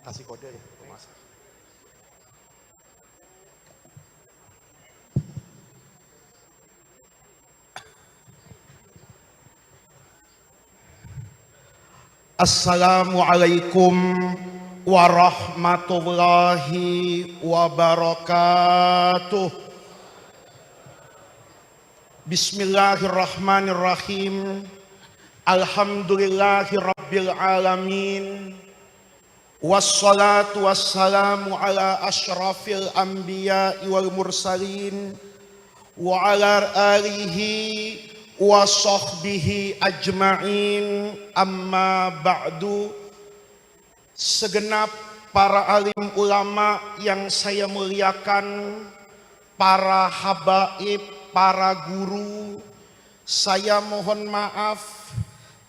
kasih kode ya, Mas. Assalamualaikum warahmatullahi wabarakatuh. Bismillahirrahmanirrahim. Alhamdulillahi rabbil alamin. Wassalatu wassalamu ala asyrafil anbiya'i wal mursalin wa ala alihi wa sahbihi ajma'in, amma ba'du. Segenap para alim ulama yang saya muliakan, para habaib, para guru, saya mohon maaf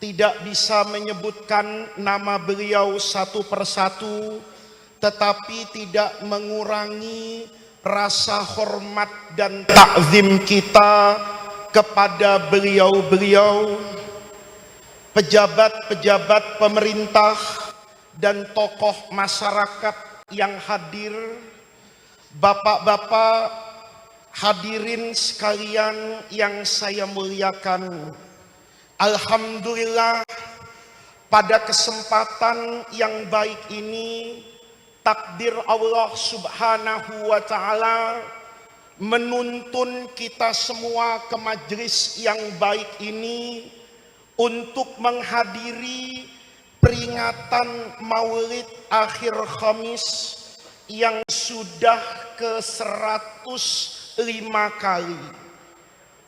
tidak bisa menyebutkan nama beliau satu persatu, tetapi tidak mengurangi rasa hormat dan takzim kita kepada beliau-beliau, pejabat-pejabat pemerintah dan tokoh masyarakat yang hadir, bapak-bapak hadirin sekalian yang saya muliakan. Alhamdulillah, pada kesempatan yang baik ini takdir Allah Subhanahu wa ta'ala menuntun kita semua ke majelis yang baik ini untuk menghadiri peringatan Maulid akhir Khamis yang sudah ke-105 kali.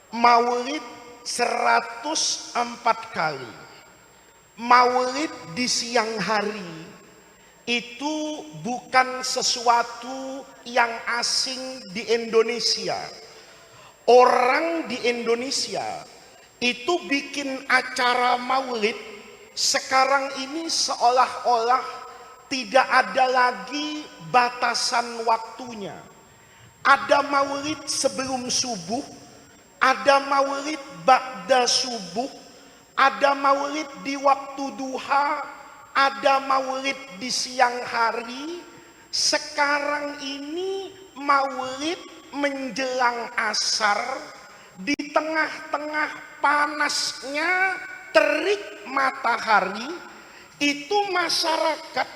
Maulid 104 kali. Maulid di siang hari itu bukan sesuatu yang asing di Indonesia. Orang di Indonesia itu bikin acara maulid sekarang ini seolah-olah tidak ada lagi batasan waktunya. Ada maulid sebelum subuh, ada maulid ba'da subuh, ada maulid di waktu duha, ada maulid di siang hari. Sekarang ini maulid menjelang asar, di tengah-tengah panasnya terik matahari, itu masyarakat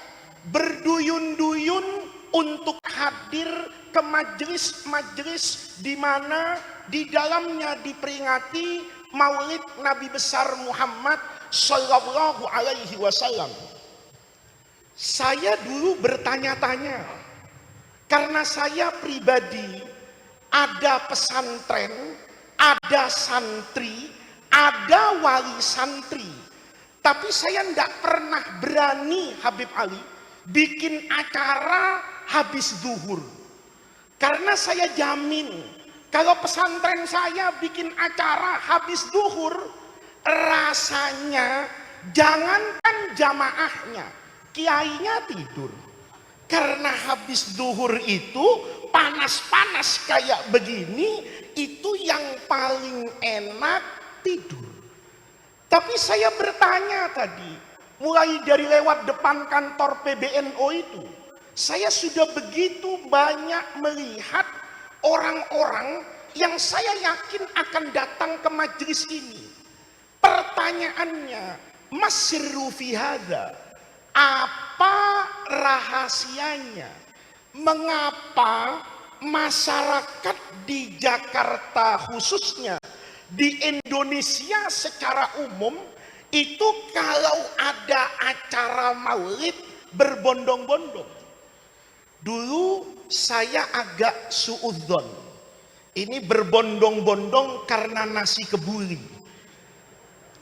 berduyun-duyun untuk hadir ke majelis-majelis di mana di dalamnya diperingati Maulid Nabi besar Muhammad Sallallahu Alaihi Wasallam. Saya dulu bertanya-tanya, karena saya pribadi ada pesantren, ada santri, ada wali santri, tapi saya tidak pernah berani, Habib Ali, bikin acara habis zuhur. Karena saya jamin, kalau pesantren saya bikin acara habis zuhur, rasanya jangankan jamaahnya, kiainya tidur. Karena habis zuhur itu panas-panas kayak begini, itu yang paling enak tidur. Tapi saya bertanya tadi, mulai dari lewat depan kantor PBNO itu, saya sudah begitu banyak melihat orang-orang yang saya yakin akan datang ke majelis ini. Pertanyaannya, masirru fi hadza, apa rahasianya? Mengapa masyarakat di Jakarta khususnya, di Indonesia secara umum, itu kalau ada acara maulid berbondong-bondong? Dulu saya agak suudzon, ini berbondong-bondong karena nasi kebuli,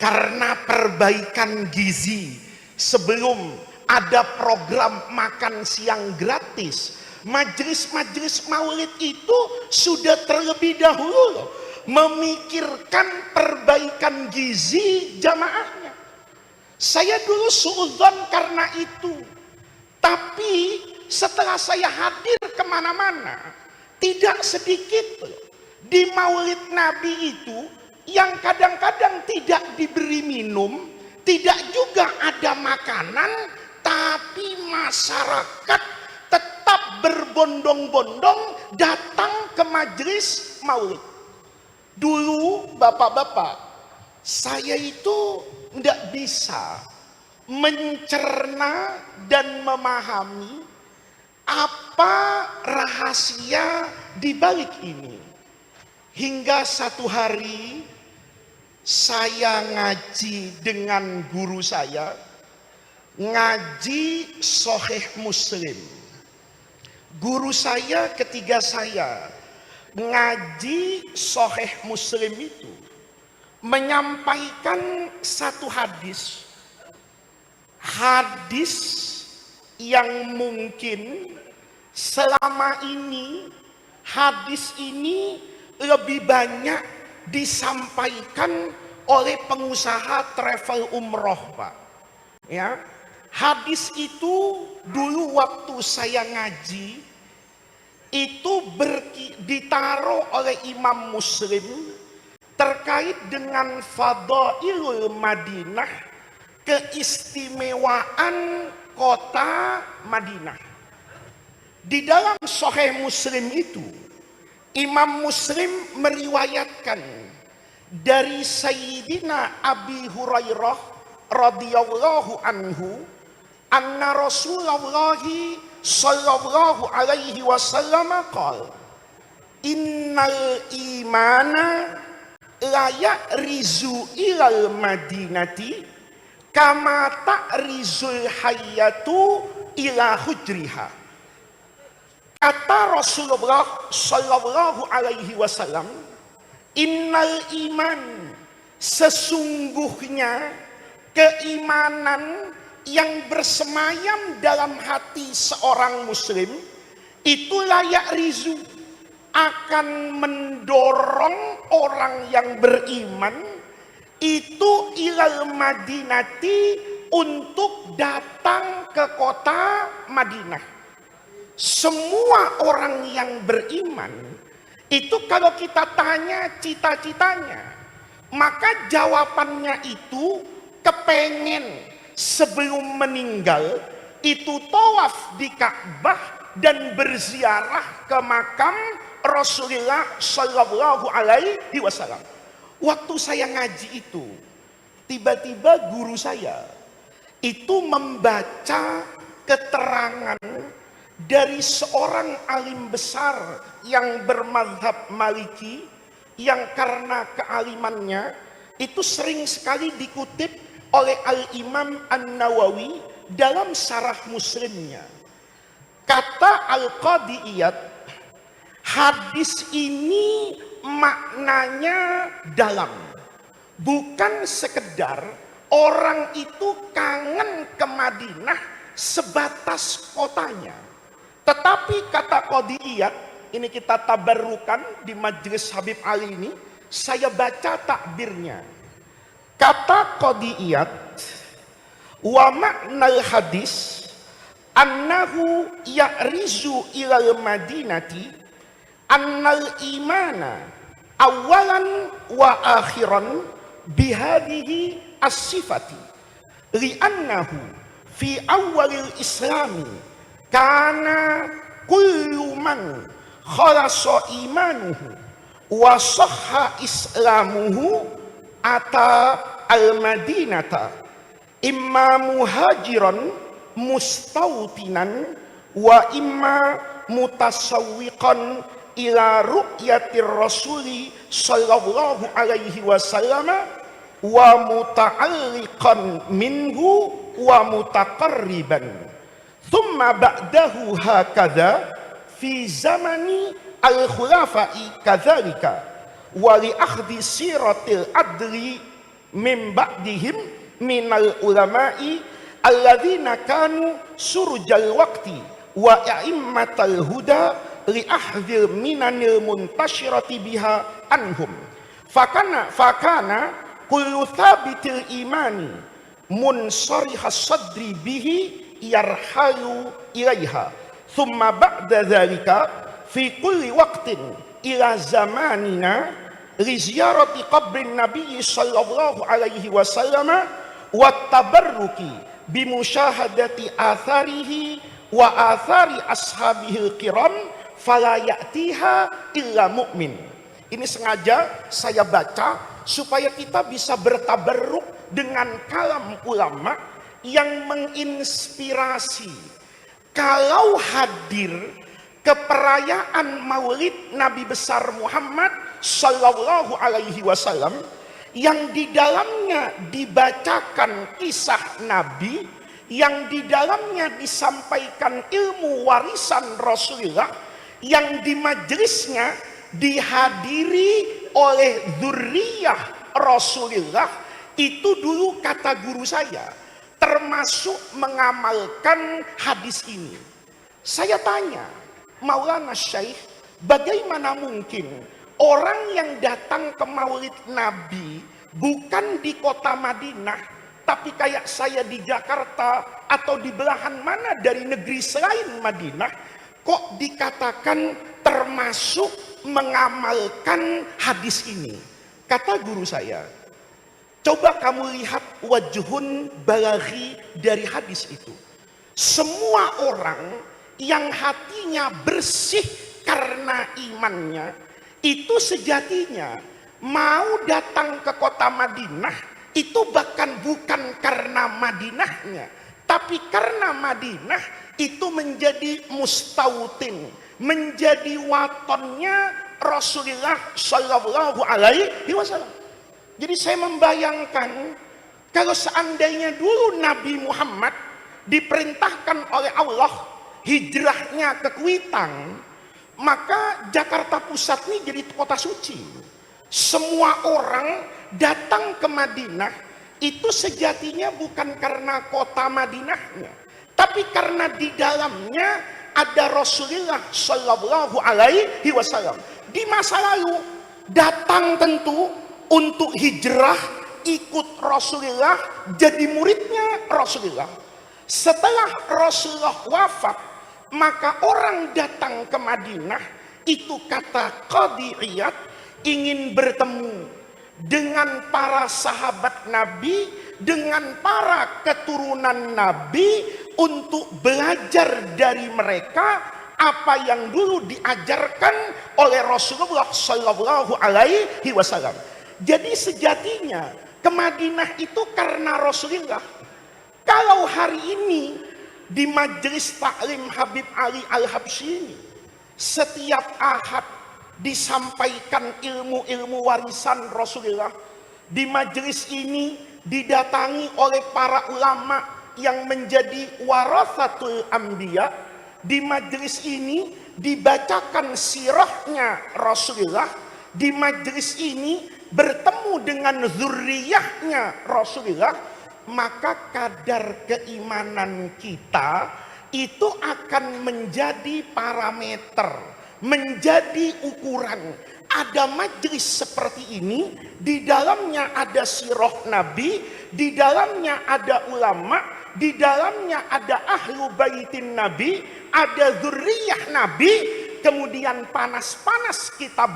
karena perbaikan gizi. Sebelum ada program makan siang gratis, majelis-majelis maulid itu sudah terlebih dahulu memikirkan perbaikan gizi jamaahnya. Saya dulu suudzon karena itu. Tapi setelah saya hadir kemana-mana, tidak sedikit di maulid Nabi itu yang kadang-kadang tidak diberi minum, tidak juga ada makanan, tapi masyarakat tetap berbondong-bondong datang ke majelis maulid. Dulu bapak-bapak, saya itu tidak bisa mencerna dan memahami apa rahasia di balik ini. Hingga satu hari saya ngaji dengan guru saya, ngaji Sahih Muslim. Guru saya ketika saya ngaji Sahih Muslim itu menyampaikan satu hadis yang mungkin selama ini hadis ini lebih banyak disampaikan oleh pengusaha travel umroh, Pak. Ya, hadis itu dulu waktu saya ngaji itu ditaruh oleh Imam Muslim terkait dengan Fadailul Madinah, keistimewaan kota Madinah. Di dalam Sahih Muslim itu Imam Muslim meriwayatkan dari Sayyidina Abi Hurairah radhiyallahu anhu anna Rasulullah sallallahu alaihi wasallam qala innal imana la ya'rizu ilal madinati kama ta'rizul hayyatu ila hujriha. Kata Rasulullah sallallahu alaihi wasallam, innal iman, sesungguhnya keimanan yang bersemayam dalam hati seorang muslim itu layak rizu, akan mendorong orang yang beriman itu ilal madinati, untuk datang ke kota Madinah. Semua orang yang beriman itu kalau kita tanya cita-citanya, maka jawabannya itu kepengen sebelum meninggal itu tawaf di Ka'bah dan berziarah ke makam Rasulullah Shallallahu Alaihi Wasallam. Waktu saya ngaji itu, tiba-tiba guru saya itu membaca keterangan dari seorang alim besar yang bermadzhab Maliki, yang karena kealimannya itu sering sekali dikutip oleh Al-Imam An-Nawawi dalam Syarah Muslimnya. Kata Al-Qadi Iyad, hadis ini maknanya dalam, bukan sekedar orang itu kangen ke Madinah sebatas kotanya, tetapi kata Qadi Iyad, ini kita tabarrukan di majelis Habib Ali ini, saya baca takbirnya. Kata Qadi Iyad, wa maknal hadis annahu ya'rizu ilal madinati annal imana awalan wa akhiran bihadihi as-sifati li'annahu fi awalil islami kana kullu man khalasa imanuhu wa sahha islamuhu ata al-madinata imma muhajiran mustautinan wa imma mutasawwiqan ila ru'yatir rasuli sallallahu alaihi wasallam wa muta'alliqan minhu wa mutaqarriban thumma ba'dahu hakadha fi zamani al-khulafa'i kadzalika wa li akhdhi siratil adli min ba'dihim minal ulama'i alladzina kanu surjal waqti wa a'immatal huda li ahdhil minanil muntashirati biha anhum fakana kullu thabitil imani munsarihas sadri bihi yarhalu ilaiha thumma ba'da dhalika fi kulli waqtin ila zamanina li ziyarati qabrin nabiy sallallahu alaihi wasallam wa tabarruki bimusyahadati atharihi wa athari ashabihil kiram fala ya'tiha illa mu'min. Ini sengaja saya baca supaya kita bisa bertabarruk dengan kalam ulama yang menginspirasi. Kalau hadir ke perayaan Maulid Nabi besar Muhammad sallallahu alaihi wasallam yang di dalamnya dibacakan kisah Nabi, yang di dalamnya disampaikan ilmu warisan Rasulullah, yang di majelisnya dihadiri oleh dzurriyyah Rasulullah, itu dulu kata guru saya termasuk mengamalkan hadis ini. Saya tanya, Maulana Syekh, bagaimana mungkin orang yang datang ke Maulid Nabi bukan di kota Madinah, tapi kayak saya di Jakarta atau di belahan mana dari negeri selain Madinah, kok dikatakan termasuk mengamalkan hadis ini? Kata guru saya, coba kamu lihat wajhun balaghi dari hadis itu. Semua orang yang hatinya bersih karena imannya, itu sejatinya mau datang ke kota Madinah, itu bahkan bukan karena Madinahnya, tapi karena Madinah itu menjadi mustautin, menjadi watonnya Rasulullah Shallallahu Alaihi Wasallam. Jadi saya membayangkan kalau seandainya dulu Nabi Muhammad diperintahkan oleh Allah hijrahnya ke Kuitang, maka Jakarta Pusat ini jadi kota suci. Semua orang datang ke Madinah itu sejatinya bukan karena kota Madinahnya, tapi karena di dalamnya ada Rasulullah Shallallahu Alaihi Wasallam. Di masa lalu datang tentu untuk hijrah, ikut Rasulullah, jadi muridnya Rasulullah. Setelah Rasulullah wafat, maka orang datang ke Madinah, itu kata Qadhi Iyad, ingin bertemu dengan para sahabat Nabi, dengan para keturunan Nabi, untuk belajar dari mereka apa yang dulu diajarkan oleh Rasulullah Sallallahu Alaihi Wasallam. Jadi sejatinya ke Madinah itu karena Rasulullah. Kalau hari ini di majelis taklim Habib Ali Al-Habsyi ini, setiap ahad disampaikan ilmu-ilmu warisan Rasulullah. Di majelis ini didatangi oleh para ulama yang menjadi warathatul anbiya. Di majelis ini dibacakan sirahnya Rasulullah. Di majelis ini bertemu dengan zurriyahnya Rasulullah. Maka kadar keimanan kita itu akan menjadi parameter, menjadi ukuran. Ada majelis seperti ini, di dalamnya ada sirah Nabi, di dalamnya ada ulama, di dalamnya ada ahlu baitin Nabi, ada zurriyah Nabi. Kemudian panas-panas kita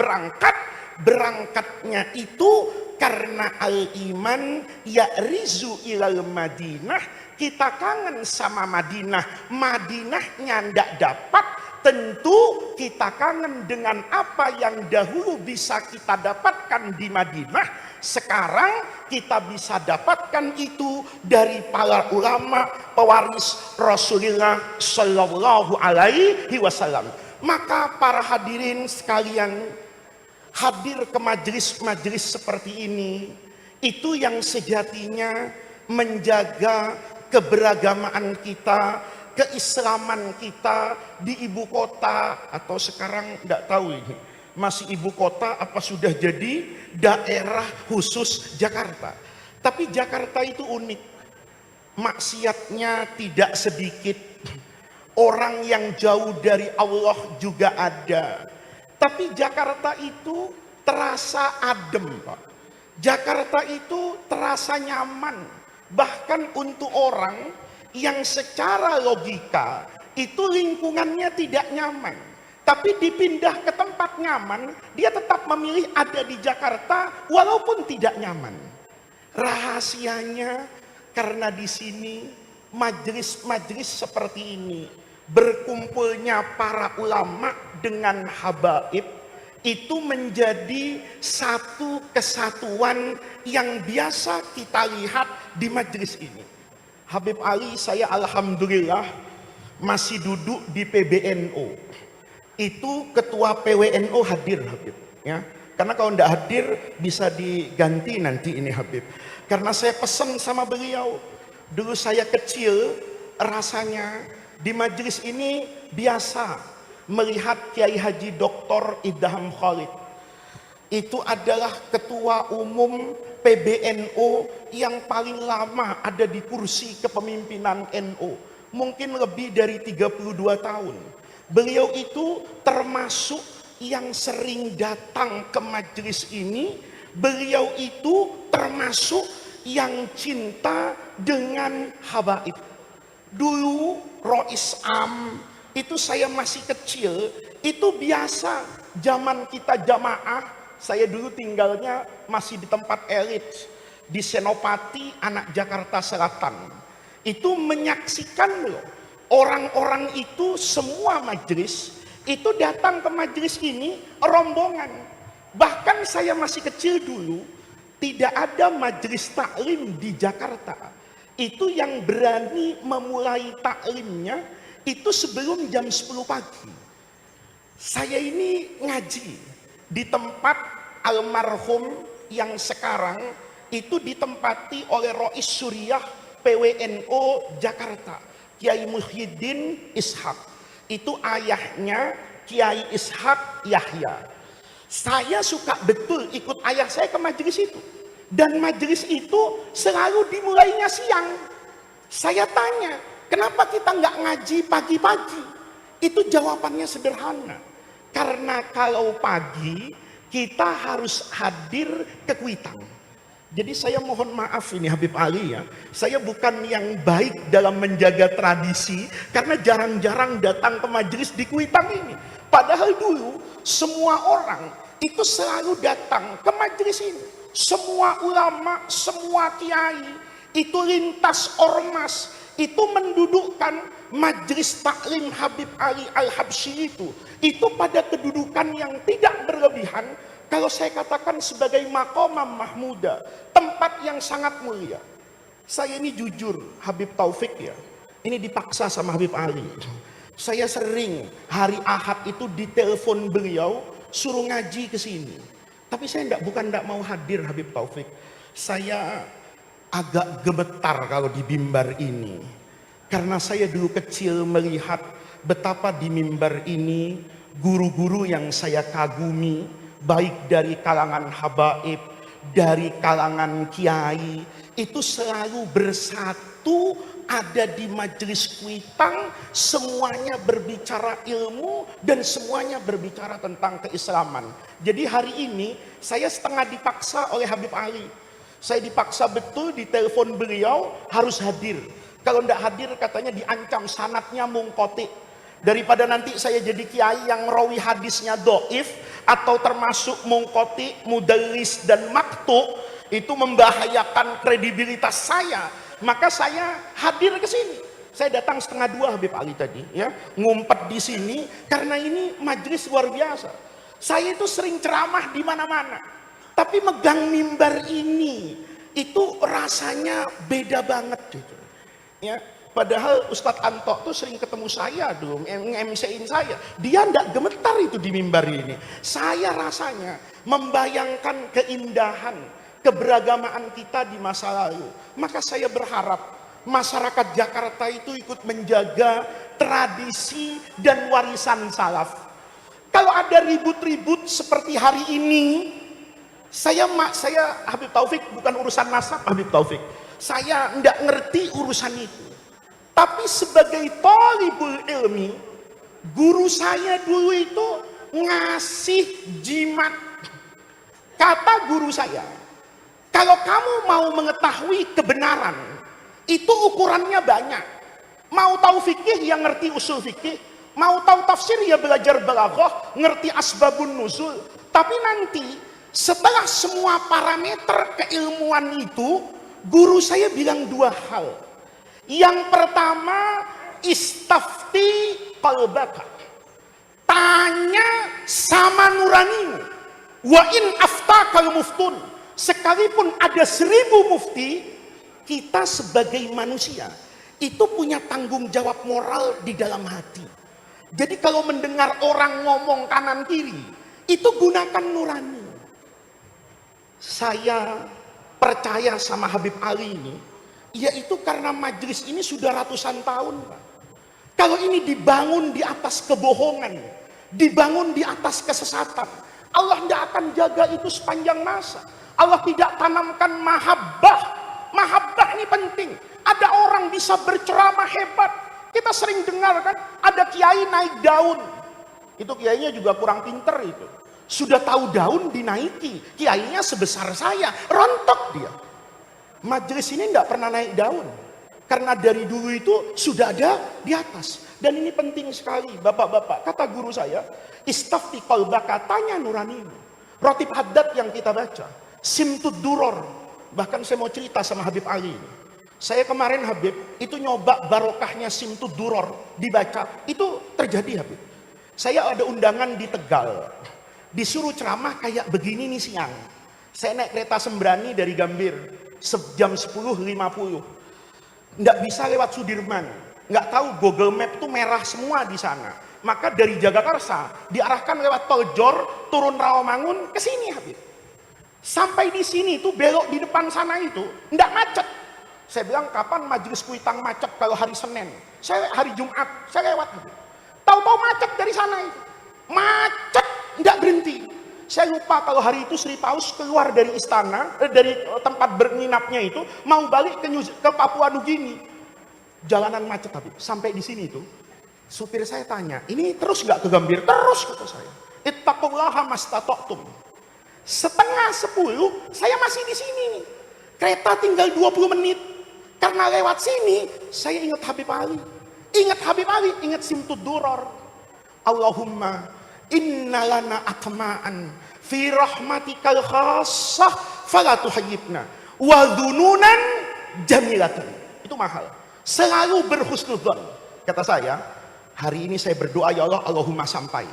berangkatnya itu karena al-iman ya'rizu ilal Madinah. Kita kangen sama Madinah, Madinahnya ndak dapat, tentu kita kangen dengan apa yang dahulu bisa kita dapatkan di Madinah. Sekarang kita bisa dapatkan itu dari para ulama pewaris Rasulullah Sallallahu Alaihi Wasallam. Maka para hadirin sekalian, hadir ke majelis-majelis seperti ini, itu yang sejatinya menjaga keberagamaan kita, keislaman kita di ibu kota, atau sekarang tidak tahu ini masih ibu kota apa sudah jadi daerah khusus Jakarta. Tapi Jakarta itu unik, maksiatnya tidak sedikit, orang yang jauh dari Allah juga ada. Tapi Jakarta itu terasa adem, Pak. Jakarta itu terasa nyaman. Bahkan untuk orang yang secara logika itu lingkungannya tidak nyaman, tapi dipindah ke tempat nyaman, dia tetap memilih ada di Jakarta walaupun tidak nyaman. Rahasianya karena di sini majelis-majelis seperti ini, berkumpulnya para ulama dengan habaib, itu menjadi satu kesatuan yang biasa kita lihat di majelis ini. Habib Ali, saya alhamdulillah masih duduk di PBNU. Itu ketua PWNU hadir, Habib, ya. Karena kalau tidak hadir bisa diganti nanti ini, Habib. Karena saya pesan sama beliau, dulu saya kecil rasanya di majelis ini biasa melihat Kiai Haji Dr. Idham Khalid. Itu adalah ketua umum PBNU yang paling lama ada di kursi kepemimpinan NU. Mungkin lebih dari 32 tahun. Beliau itu termasuk yang sering datang ke majelis ini. Beliau itu termasuk yang cinta dengan habaib. Dulu Rois Am, itu saya masih kecil, itu biasa zaman kita jamaah. Saya dulu tinggalnya masih di tempat elit, di Senopati, anak Jakarta Selatan. Itu menyaksikan loh, orang-orang itu semua majelis, itu datang ke majelis ini rombongan. Bahkan saya masih kecil dulu, tidak ada majelis taklim di Jakarta. Itu yang berani memulai taklimnya, itu sebelum jam 10 pagi. Saya ini ngaji di tempat almarhum yang sekarang itu ditempati oleh Rois Suriah PWNU Jakarta, Kiai Muhyiddin Ishak. Itu ayahnya Kiai Ishak Yahya. Saya suka betul ikut ayah saya ke majelis itu. Dan majelis itu selalu dimulainya siang. Saya tanya, kenapa kita nggak ngaji pagi-pagi? Itu jawabannya sederhana. Karena kalau pagi kita harus hadir ke Kuitang. Jadi saya mohon maaf ini Habib Ali ya, saya bukan yang baik dalam menjaga tradisi karena jarang-jarang datang ke majelis di Kuitang ini. Padahal dulu semua orang itu selalu datang ke majelis ini. Semua ulama, semua kiai, itu lintas ormas, itu mendudukkan majelis taklim Habib Ali Al-Habsyi itu pada kedudukan yang tidak berlebihan. Kalau saya katakan sebagai maqamam mahmuda, tempat yang sangat mulia. Saya ini jujur, Habib Taufik ya, ini dipaksa sama Habib Ali. Saya sering hari Ahad itu ditelepon beliau, suruh ngaji ke sini. Tapi saya bukan tidak mau hadir Habib Taufik. Saya agak gemetar kalau di mimbar ini. Karena saya dulu kecil melihat betapa di mimbar ini guru-guru yang saya kagumi, baik dari kalangan habaib, dari kalangan kiai, itu selalu bersatu ada di majelis Kuitang, semuanya berbicara ilmu dan semuanya berbicara tentang keislaman. Jadi hari ini saya setengah dipaksa oleh Habib Ali. Saya dipaksa betul, ditelepon beliau harus hadir. Kalau tidak hadir katanya diancam sanatnya mungkoti. Daripada nanti saya jadi kiai yang rawi hadisnya doif atau termasuk mungkoti, mudallis dan maktu, itu membahayakan kredibilitas saya. Maka saya hadir ke sini. Saya datang 1:30 Habib Ali tadi, ya, ngumpet di sini karena ini majelis luar biasa. Saya itu sering ceramah di mana-mana, tapi megang mimbar ini itu rasanya beda banget gitu. Ya, padahal Ustadz Anto tuh sering ketemu saya dulu, nge-MC-in saya. Dia tidak gemetar itu di mimbar ini. Saya rasanya membayangkan keindahan, keberagamaan kita di masa lalu. Maka saya berharap masyarakat Jakarta itu ikut menjaga tradisi dan warisan salaf. Kalau ada ribut-ribut seperti hari ini, saya Habib Taufik bukan urusan nasab Habib Taufik. Saya tidak ngerti urusan itu. Tapi sebagai thalibul ilmi, guru saya dulu itu ngasih jimat. Kata guru saya, kalau kamu mau mengetahui kebenaran, itu ukurannya banyak. Mau tahu fikih ya ngerti usul fikih, mau tahu tafsir ya belajar balaghah, ngerti asbabun nuzul. Tapi nanti setelah semua parameter keilmuan itu, guru saya bilang dua hal. Yang pertama, istafti qalbaka. Tanya sama nuranimu. Wa in aftakal muftun. Sekalipun ada 1000 mufti, kita sebagai manusia itu punya tanggung jawab moral di dalam hati. Jadi kalau mendengar orang ngomong kanan kiri, itu gunakan nurani. Saya percaya sama Habib Ali ini, yaitu karena majelis ini sudah ratusan tahun, Pak. Kalau ini dibangun di atas kebohongan, dibangun di atas kesesatan, Allah tidak akan jaga itu sepanjang masa. Allah tidak tanamkan mahabbah. Mahabbah ini penting. Ada orang bisa berceramah hebat. Kita sering dengar kan, ada kiai naik daun. Itu kiainya juga kurang pinter itu. Sudah tahu daun dinaiki. Kiainya sebesar saya, rontok dia. Majelis ini tidak pernah naik daun. Karena dari dulu itu sudah ada di atas. Dan ini penting sekali, bapak-bapak. Kata guru saya, istafti qalbaka, tanya nuranimu. Rotib Haddad yang kita baca, Simtud Duror. Bahkan saya mau cerita sama Habib Ali ini. Saya kemarin Habib, itu nyoba barokahnya Simtud Duror, dibaca. Itu terjadi Habib. Saya ada undangan di Tegal. Disuruh ceramah kayak begini nih siang. Saya naik kereta Sembrani dari Gambir. Jam 10.50. Nggak bisa lewat Sudirman. Nggak tahu Google Map itu merah semua di sana. Maka dari Jagakarsa diarahkan lewat Tol Jor, turun Rawamangun ke sini Habib. Sampai di sini tuh belok di depan sana itu nggak macet. Saya bilang kapan majelis kuitang macet kalau hari Senin? Saya hari Jumat saya lewat Habib. Tahu-tahu macet dari sana itu. Macet nggak berhenti. Saya lupa kalau hari itu Sri Paus keluar dari istana, dari tempat menginapnya itu mau balik ke Papua Nugini. Jalanan macet Habib. Sampai di sini itu supir saya tanya, ini terus nggak ke Gambir? Terus kata saya. Ittaqullaha mastata'tum. 9:30 saya masih di sini nih. Kereta tinggal 20 menit. Karena lewat sini saya ingat Habib Ali. Ingat Habib Ali, ingat Simtud Duror. Allahumma inna lana atma'an fi rahmatikal khassah fala tuhayyibna wa dhununan jamilatan. Itu mahal. Selalu berhusnudzon. Kata saya, hari ini saya berdoa ya Allah, Allahumma sampai.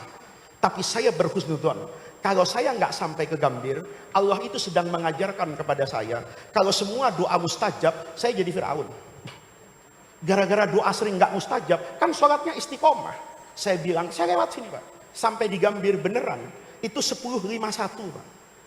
Tapi saya berhusnudzon, kalau saya nggak sampai ke Gambir, Allah itu sedang mengajarkan kepada saya, kalau semua doa mustajab, saya jadi Fir'aun. Gara-gara doa sering nggak mustajab, kan sholatnya istiqomah. Saya bilang, saya lewat sini Pak. Sampai di Gambir beneran, itu 10.51 Pak.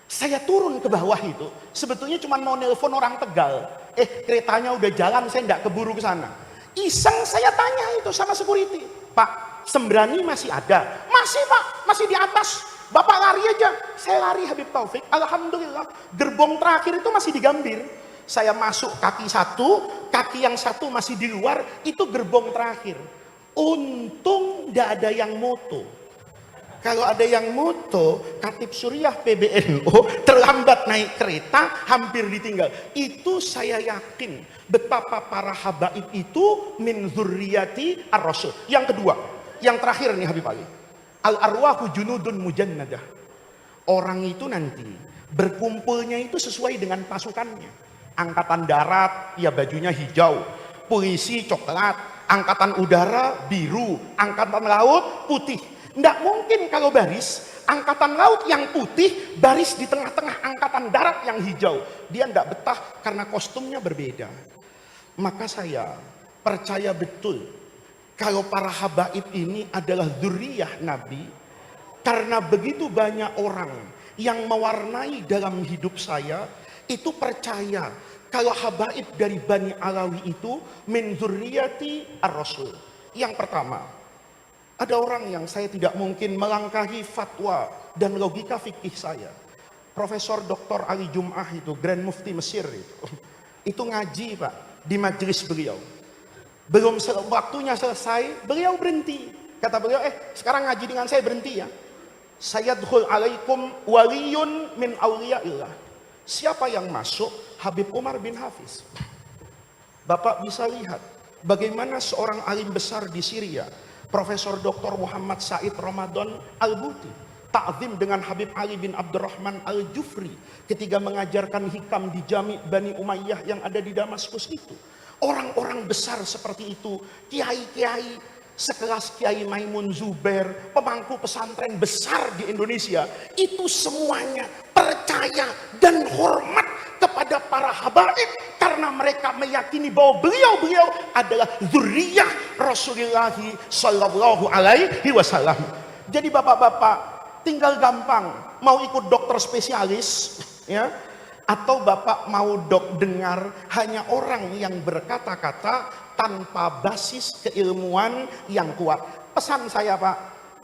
Saya turun ke bawah itu, sebetulnya cuma mau nelpon orang Tegal. Keretanya udah jalan, saya nggak keburu ke sana. Iseng saya tanya itu sama security, Pak, Sembrani masih ada? Masih Pak, masih di atas. Bapak lari aja. Saya lari Habib Taufik. Alhamdulillah, gerbong terakhir itu masih di Gambir. Saya masuk kaki satu, kaki yang satu masih di luar, itu gerbong terakhir. Untung tidak ada yang moto. Kalau ada yang moto, Khatib Suriah PBNU terlambat naik kereta, hampir ditinggal. Itu saya yakin betapa para habaib itu min dzurriyyati ar-rasul. Yang kedua, yang terakhir nih Habib Ali. Al-arwahu junudun mujannadah. Orang itu nanti berkumpulnya itu sesuai dengan pasukannya. Angkatan darat, ya bajunya hijau. Polisi coklat. Angkatan udara biru. Angkatan laut putih. Nggak mungkin kalau baris, angkatan laut yang putih, baris di tengah-tengah angkatan darat yang hijau. Dia nggak betah karena kostumnya berbeda. Maka saya percaya betul, kalau para habaib ini adalah dzurriyyah Nabi, karena begitu banyak orang yang mewarnai dalam hidup saya, itu percaya kalau habaib dari Bani Alawi itu min dzurriyyati ar-rasul. Yang pertama, ada orang yang saya tidak mungkin melangkahi fatwa dan logika fikih saya. Profesor Dr. Ali Jum'ah itu, Grand Mufti Mesir itu ngaji Pak, di majelis beliau. Belum waktunya selesai, beliau berhenti. Kata beliau, sekarang ngaji dengan saya berhenti ya. Sayadkhul alaikum waliyun min awliyaillah. Siapa yang masuk? Habib Umar bin Hafiz. Bapak bisa lihat bagaimana seorang alim besar di Syria, Profesor Dr. Muhammad Said Ramadan Al-Buti, ta'zim dengan Habib Ali bin Abdurrahman Al-Jufri ketika mengajarkan hikam di Jami' Bani Umayyah yang ada di Damaskus itu. Orang-orang besar seperti itu, kiai-kiai sekelas Kiai Maimun Zubair, pemangku pesantren besar di Indonesia, itu semuanya percaya dan hormat kepada para habaib karena mereka meyakini bahwa beliau-beliau adalah zuriyah Rasulullah sallallahu alaihi wasallam. Jadi bapak-bapak tinggal gampang, mau ikut dokter spesialis ya, atau bapak mau dengar hanya orang yang berkata-kata tanpa basis keilmuan yang kuat. Pesan saya Pak,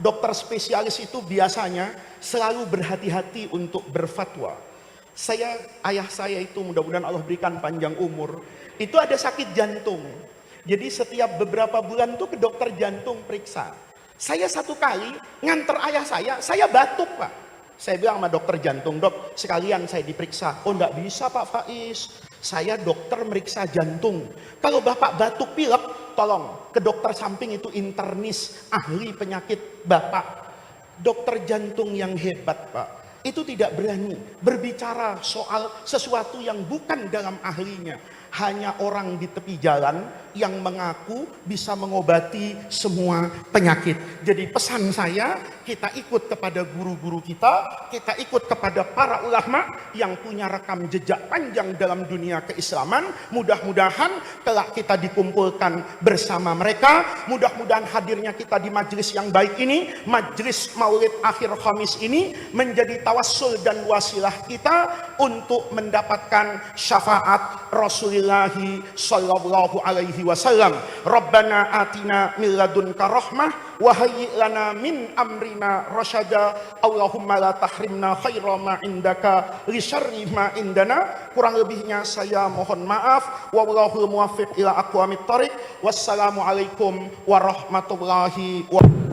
dokter spesialis itu biasanya selalu berhati-hati untuk berfatwa. Ayah saya itu mudah-mudahan Allah berikan panjang umur, itu ada sakit jantung. Jadi setiap beberapa bulan tuh ke dokter jantung periksa. Saya satu kali nganter ayah saya batuk Pak. Saya bilang sama dokter jantung, dok sekalian saya diperiksa. Oh enggak bisa Pak Faiz, saya dokter meriksa jantung. Kalau bapak batuk pilek, tolong ke dokter samping itu internis, ahli penyakit bapak. Dokter jantung yang hebat Pak, itu tidak berani berbicara soal sesuatu yang bukan dalam ahlinya. Hanya orang di tepi jalan yang mengaku bisa mengobati semua penyakit. Jadi pesan saya, kita ikut kepada guru-guru kita ikut kepada para ulama yang punya rekam jejak panjang dalam dunia keislaman. Mudah-mudahan kelak kita dikumpulkan bersama mereka. Mudah-mudahan hadirnya kita di majelis yang baik ini, majelis Maulid Akhir Khamis ini, menjadi tawassul dan wasilah kita untuk mendapatkan syafaat Rasulullah sallallahu alaihi wasallam. Rabbana atina min ladunka rahmah wa hayyi lana min amrina rasyada. Allahumma la tahrimna khaira ma indaka li syarri ma indana. Kurang lebihnya saya mohon maaf. Wallahul muwaffiq ila aqwamit thoriq. Wassalamu alaikum warahmatullahi wabarakatuh.